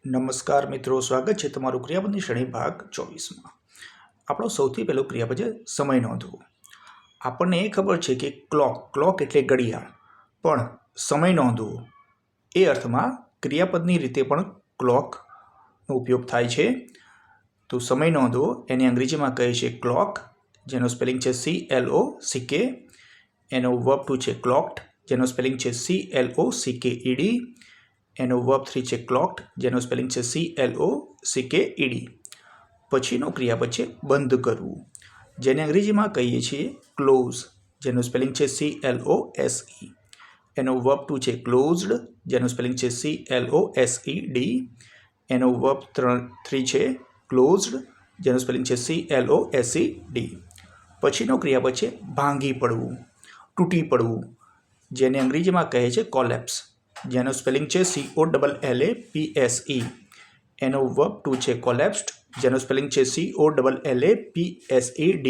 નમસ્કાર મિત્રો, સ્વાગત છે તમારું ક્રિયાપદની શ્રેણી ભાગ 24માં। આપણો સૌથી પહેલો ક્રિયાપદ છે સમય નોંધવો। આપણને એ ખબર છે કે ક્લોક એટલે ઘડિયાળ, પણ સમય નોંધવો એ અર્થમાં ક્રિયાપદની રીતે પણ ક્લોકનો ઉપયોગ થાય છે। તો સમય નોંધવો એને અંગ્રેજીમાં કહે છે ક્લોક, જેનો સ્પેલિંગ છે CLOCK। એનો વર્બ 2 છે ક્લોક્ડ, જેનો સ્પેલિંગ છે CLOCKED। એનો વર્બ 3 છે ક્લોક્ડ, જેનો સ્પેલિંગ છે CLOCKED। પછીનો ક્રિયાપદ છે બંધ કરવું, જેને અંગ્રેજીમાં કહીએ છીએ ક્લોઝ, જેનો સ્પેલિંગ છે CLOSE। એનો વર્બ 2 છે ક્લોઝડ, જેનો સ્પેલિંગ છે CLOSED। એનો વર્બ 3 છે ક્લોઝડ, જેનો સ્પેલિંગ છે CLOSED। પછીનો ક્રિયાપદ છે ભાંગી પડવું, તૂટી પડવું, જેને અંગ્રેજીમાં કહે છે કોલેપ્સ, જેનો સ્પેલિંગ છે COLLAPSE। એનો વર્બ 2 છે કોલેપ્સ્ડ, જેનો સ્પેલિંગ છે COLLAPSED।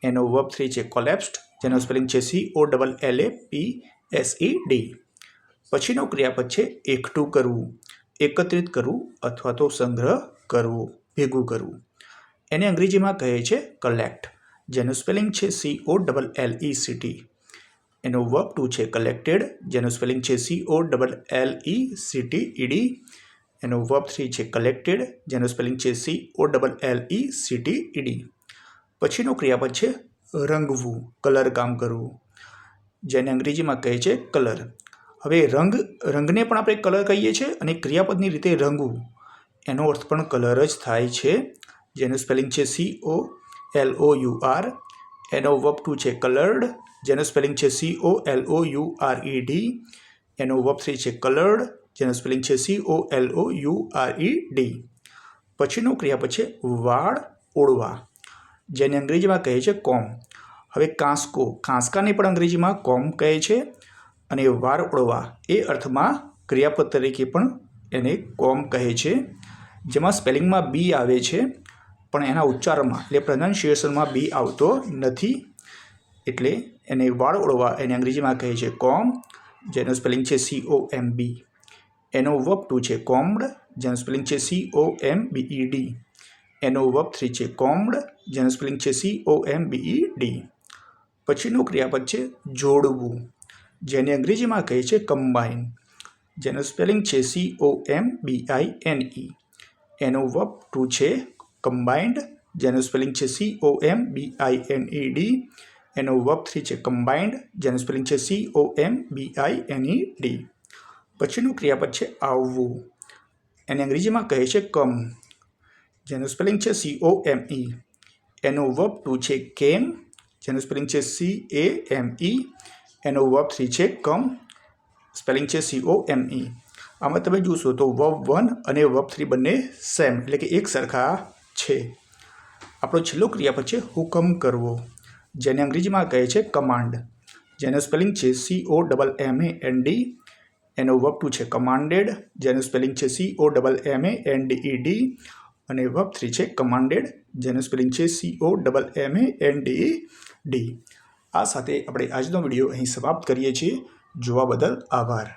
એનો વર્બ 3 છે કોલેપ્સ્ડ, જેનો સ્પેલિંગ છે COLLAPSED। પછીનો ક્રિયાપદ છે એકઠું કરવું, એકત્રિત કરવું અથવા તો સંગ્રહ કરવો, ભેગું કરવું। એને અંગ્રેજીમાં કહે છે કલેક્ટ, જેનું સ્પેલિંગ છે COLLECT। એનો વર્બ 2 છે કલેક્ટેડ, જેનું સ્પેલિંગ છે COLLECTED। એનો વર્બ 3 છે કલેક્ટેડ, જેનું સ્પેલિંગ છે COLLECTED। પછીનો ક્રિયાપદ છે રંગવું, કલર કામ કરવું, જેને અંગ્રેજીમાં કહે છે કલર। હવે રંગને પણ આપણે કલર કહીએ છીએ અને ક્રિયાપદની રીતે રંગવું એનો અર્થ પણ કલર જ થાય છે, જેનું સ્પેલિંગ છે COLOUR। એનો વર્બ 2 છે કલર્ડ, જેનું સ્પેલિંગ છે COLOURED। એનો વર્બ 3 છે કલર્ડ, જેનું સ્પેલિંગ છે COLOURED। પછીનો ક્રિયાપદ છે વાળ ઓળવા, જેને અંગ્રેજીમાં કહે છે કોમ્બ। હવે કાંસકાને પણ અંગ્રેજીમાં કોમ્બ કહે છે અને વાળ ઓળવા એ અર્થમાં ક્રિયાપદ તરીકે પણ એને કોમ્બ કહે છે, જેમાં સ્પેલિંગમાં બી આવે છે પણ એના ઉચ્ચારણમાં એટલે પ્રોનાઉન્સિએશનમાં બી આવતો નથી, એટલે એને વાળ ઓળવા એને અંગ્રેજીમાં કહે છે કોમ્બ, જેનું સ્પેલિંગ છે COMB। એનો વર્બ 2 છે કોમ્બડ, જેનું સ્પેલિંગ છે COMBED। એનો વર્બ 3 છે કોમ્બડ, જેનું સ્પેલિંગ છે COMBED। પછીનું ક્રિયાપદ છે જોડવું, જેને અંગ્રેજીમાં કહે છે કમ્બાઇન, જેનું સ્પેલિંગ છે COMBINE। એનો વર્બ 2 છે કમ્બાઇન્ડ, જેનું સ્પેલિંગ છે COMBINED। એનો વર્બ 3 છે કમ્બાઇન્ડ, જેનું સ્પેલિંગ છે COMBINED। પછીનું ક્રિયાપદ છે આવવું, એને અંગ્રેજીમાં કહે છે કમ, જેનું સ્પેલિંગ છે COME। એનો વર્બ 2 છે કેમ, જેનું સ્પેલિંગ છે CAME। એનો વર્બ 3 છે કમ, સ્પેલિંગ છે COME। આમાં તમે જોશો તો વર્બ 1 અને વર્બ 3 બંને સેમ એટલે કે એક સરખા છે। આપણો છેલ્લો ક્રિયાપદ છે હુકમ કરવો, જેને અંગ્રેજીમાં કહે છે કમાન્ડ, જેનું સ્પેલિંગ છે COMMAND। એનો વર્બ 2 છે કમાન્ડેડ, જેનું સ્પેલિંગ છે COMMANDED। અને વર્બ 3 છે કમાન્ડેડ, જેનું સ્પેલિંગ છે COMMANDED। આ સાથે આપણે આજનો વિડીયો અહીં સમાપ્ત કરીએ છીએ। જોવા બદલ આભાર।